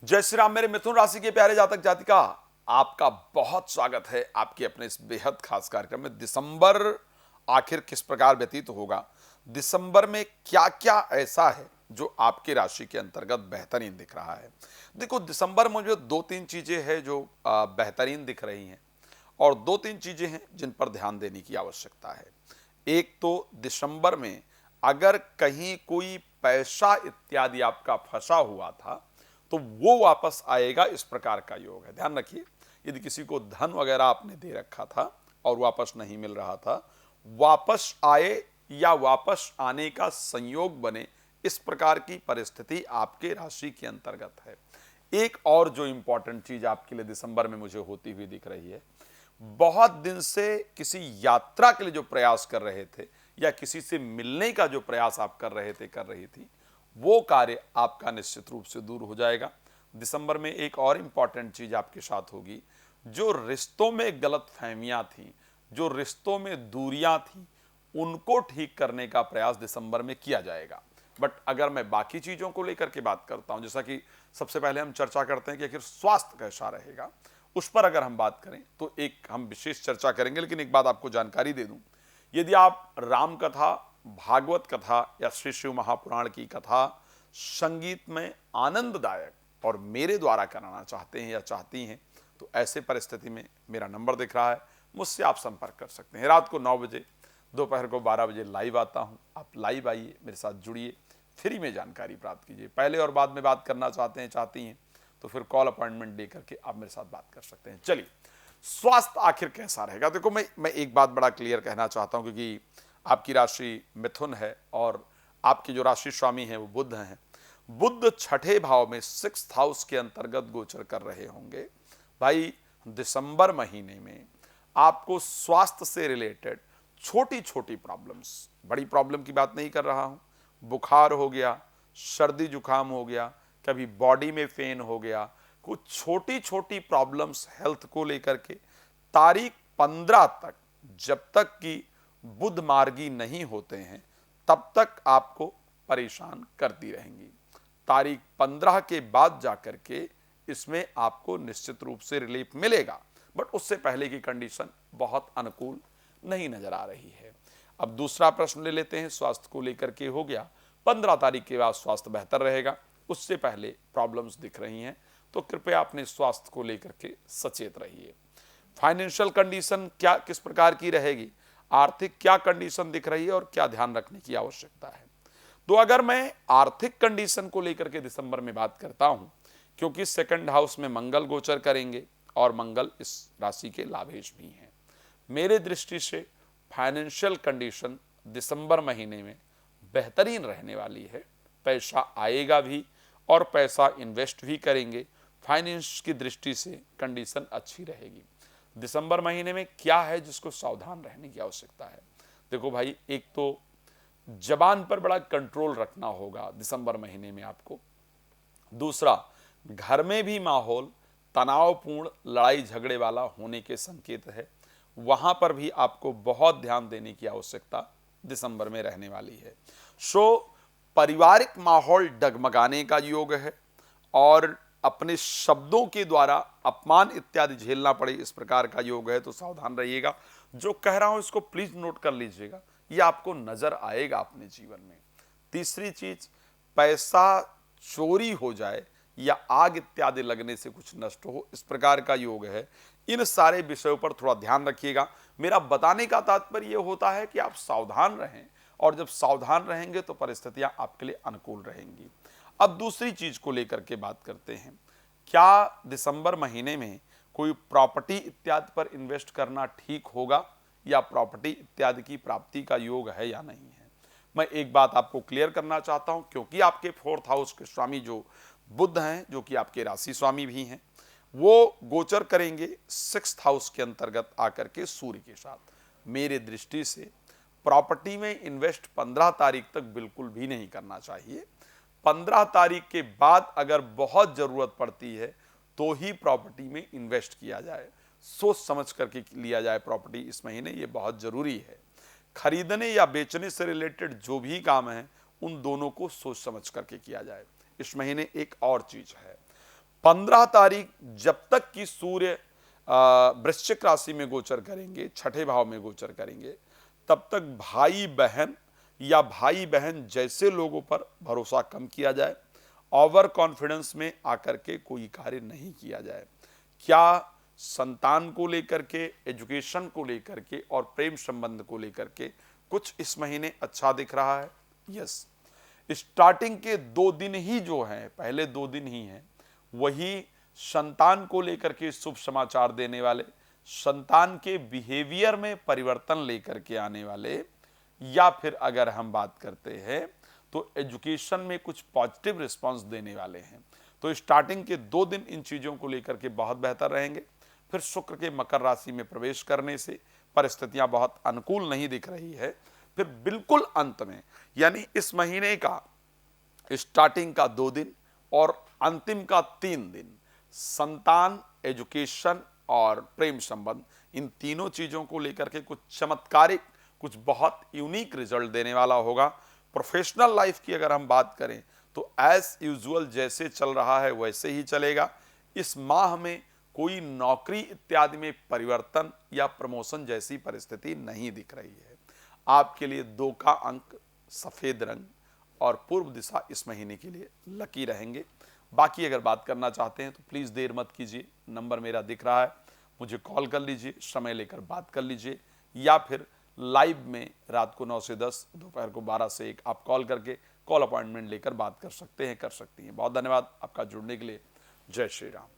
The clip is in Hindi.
जय श्री राम। मेरे मिथुन राशि के प्यारे जातक जातिका, आपका बहुत स्वागत है आपके अपने इस बेहद खास कार्यक्रम में। दिसंबर आखिर किस प्रकार व्यतीत होगा, दिसंबर में क्या क्या ऐसा है जो आपकी राशि के अंतर्गत बेहतरीन दिख रहा है। देखो, दिसंबर में मुझे दो तीन चीजें हैं जो बेहतरीन दिख रही हैं और दो तीन चीजें हैं जिन पर ध्यान देने की आवश्यकता है। एक तो दिसंबर में अगर कहीं कोई पैसा इत्यादि आपका फंसा हुआ था तो वो वापस आएगा, इस प्रकार का योग है। ध्यान रखिए, यदि किसी को धन वगैरह आपने दे रखा था और वापस नहीं मिल रहा था, वापस आए या वापस आने का संयोग बने, इस प्रकार की परिस्थिति आपके राशि के अंतर्गत है। एक और जो इंपॉर्टेंट चीज आपके लिए दिसंबर में मुझे होती हुई दिख रही है, बहुत दिन से किसी यात्रा के लिए जो प्रयास कर रहे थे या किसी से मिलने का जो प्रयास आप कर रहे थे, कर रही थी, वो कार्य आपका निश्चित रूप से दूर हो जाएगा। दिसंबर में एक और इंपॉर्टेंट चीज आपके साथ होगी, जो रिश्तों में गलतफहमियां थी, जो रिश्तों में दूरियां थी, उनको ठीक करने का प्रयास दिसंबर में किया जाएगा। बट अगर मैं बाकी चीजों को लेकर के बात करता हूं, जैसा कि सबसे पहले हम चर्चा करते हैं कि आखिर स्वास्थ्य कैसा रहेगा, उस पर अगर हम बात करें तो एक हम विशेष चर्चा करेंगे। लेकिन एक बात आपको जानकारी दे दूं, यदि आप राम कथा, भागवत कथा या श्री शिव महापुराण की कथा संगीत में आनंददायक और मेरे द्वारा कराना चाहते हैं या चाहती हैं, तो ऐसे परिस्थिति में मेरा नंबर दिख रहा है, मुझसे आप संपर्क कर सकते हैं। रात को 9 बजे, दोपहर को 12 बजे लाइव आता हूं। आप लाइव आइए, मेरे साथ जुड़िए, फ्री में जानकारी प्राप्त कीजिए। पहले और बाद में बात करना चाहते हैं, चाहती हैं, तो फिर कॉल अपॉइंटमेंट दे करके आप मेरे साथ बात कर सकते हैं। चलिए, स्वास्थ्य आखिर कैसा रहेगा। देखो, मैं एक बात बड़ा क्लियर कहना चाहता हूं, क्योंकि आपकी राशि मिथुन है और आपके जो राशि स्वामी हैं वो बुध हैं। बुध छठे भाव में 6th हाउस के अंतर्गत गोचर कर रहे होंगे। भाई, दिसंबर महीने में आपको स्वास्थ्य से रिलेटेड छोटी छोटी प्रॉब्लम्स, बड़ी प्रॉब्लम की बात नहीं कर रहा हूं, बुखार हो गया, सर्दी जुकाम हो गया, कभी बॉडी में पेन हो गया, कुछ छोटी छोटी प्रॉब्लम्स हेल्थ को लेकर के तारीख 15 तक, जब तक कि बुध मार्गी नहीं होते हैं, तब तक आपको परेशान करती रहेंगी। तारीख 15 के बाद जाकर के इसमें आपको निश्चित रूप से रिलीफ मिलेगा, बट उससे पहले की कंडीशन बहुत अनुकूल नहीं नजर आ रही है। अब दूसरा प्रश्न ले लेते हैं, स्वास्थ्य को लेकर के हो गया। 15 तारीख के बाद स्वास्थ्य बेहतर रहेगा, उससे पहले प्रॉब्लम्स दिख रही हैं, तो कृपया अपने स्वास्थ्य को लेकर के सचेत रहिए। फाइनेंशियल कंडीशन क्या किस प्रकार की रहेगी, आर्थिक क्या कंडीशन दिख रही है और क्या ध्यान रखने की आवश्यकता है। तो अगर मैं आर्थिक कंडीशन को लेकर के दिसंबर में बात करता हूं, क्योंकि 2nd हाउस में मंगल गोचर करेंगे और मंगल इस राशि के लाभेश भी हैं, मेरे दृष्टि से फाइनेंशियल कंडीशन दिसंबर महीने में बेहतरीन रहने वाली है। पैसा आएगा भी और पैसा इन्वेस्ट भी करेंगे। फाइनेंस की दृष्टि से कंडीशन अच्छी रहेगी। दिसंबर महीने में क्या है जिसको सावधान रहने की आवश्यकता है। देखो भाई, एक तो जबान पर बड़ा कंट्रोल रखना होगा दिसंबर महीने में आपको। दूसरा, घर में भी माहौल तनावपूर्ण, लड़ाई झगड़े वाला होने के संकेत है, वहां पर भी आपको बहुत ध्यान देने की आवश्यकता दिसंबर में रहने वाली है। पारिवारिक माहौल डगमगाने का योग है और अपने शब्दों के द्वारा अपमान इत्यादि झेलना पड़े, इस प्रकार का योग है, तो सावधान रहिएगा। जो कह रहा हूं इसको प्लीज नोट कर लीजिएगा, यह आपको नजर आएगा अपने जीवन में। तीसरी चीज, पैसा चोरी हो जाए या आग इत्यादि लगने से कुछ नष्ट हो, इस प्रकार का योग है। इन सारे विषयों पर थोड़ा ध्यान रखिएगा। मेरा बताने का तात्पर्य यह होता है कि आप सावधान रहें, और जब सावधान रहेंगे तो परिस्थितियां आपके लिए अनुकूल रहेंगी। अब दूसरी चीज को लेकर के बात करते हैं, क्या दिसंबर महीने में कोई प्रॉपर्टी इत्यादि पर इन्वेस्ट करना ठीक होगा या प्रॉपर्टी इत्यादि की प्राप्ति का योग है या नहीं है। मैं एक बात आपको क्लियर करना चाहता हूं, क्योंकि आपके 4th हाउस के स्वामी जो बुध हैं, जो कि आपके राशि स्वामी भी हैं, वो गोचर करेंगे 6th हाउस के अंतर्गत आकर के सूर्य के साथ। मेरे दृष्टि से प्रॉपर्टी में इन्वेस्ट 15 तारीख तक बिल्कुल भी नहीं करना चाहिए। 15 तारीख के बाद अगर बहुत जरूरत पड़ती है तो ही प्रॉपर्टी में इन्वेस्ट किया जाए। सोच समझ करके लिया जाए प्रॉपर्टी इस महीने, ये बहुत जरूरी है। खरीदने या बेचने से रिलेटेड जो भी काम है, उन दोनों को सोच समझ करके किया जाए। इस महीने एक और चीज है, 15 तारीख जब तक कि सूर्य वृश्चिक राशि में गोचर करेंगे, छठे भाव में गोचर करेंगे, तब तक भाई बहन या भाई बहन जैसे लोगों पर भरोसा कम किया जाए, ओवर कॉन्फिडेंस में आकर के कोई कार्य नहीं किया जाए। क्या संतान को लेकर के, एजुकेशन को लेकर के और प्रेम संबंध को लेकर के कुछ इस महीने अच्छा दिख रहा है? यस। स्टार्टिंग के 2 दिन ही जो हैं, पहले 2 दिन ही हैं, वही संतान को लेकर के शुभ समाचार देने वाले, संतान के बिहेवियर में परिवर्तन लेकर के आने वाले, या फिर अगर हम बात करते हैं तो एजुकेशन में कुछ पॉजिटिव रिस्पांस देने वाले हैं। तो स्टार्टिंग के 2 दिन इन चीज़ों को लेकर के बहुत बेहतर रहेंगे। फिर शुक्र के मकर राशि में प्रवेश करने से परिस्थितियां बहुत अनुकूल नहीं दिख रही है। फिर बिल्कुल अंत में, यानी इस महीने का स्टार्टिंग का 2 दिन और अंतिम का 3 दिन, संतान, एजुकेशन और प्रेम संबंध, इन तीनों चीज़ों को लेकर के कुछ चमत्कारिक, कुछ बहुत यूनिक रिजल्ट देने वाला होगा। प्रोफेशनल लाइफ की अगर हम बात करें तो एज यूजुअल जैसे चल रहा है वैसे ही चलेगा। इस माह में कोई नौकरी इत्यादि में परिवर्तन या प्रमोशन जैसी परिस्थिति नहीं दिख रही है। आपके लिए 2 का अंक, सफ़ेद रंग और पूर्व दिशा इस महीने के लिए लकी रहेंगे। बाकी अगर बात करना चाहते हैं तो प्लीज़ देर मत कीजिए, नंबर मेरा दिख रहा है, मुझे कॉल कर लीजिए, समय लेकर बात कर लीजिए, या फिर लाइव में रात को 9 से 10, दोपहर को 12 से 1 आप कॉल करके कॉल अपॉइंटमेंट लेकर बात कर सकते हैं, कर सकती हैं। बहुत धन्यवाद आपका जुड़ने के लिए। जय श्री राम।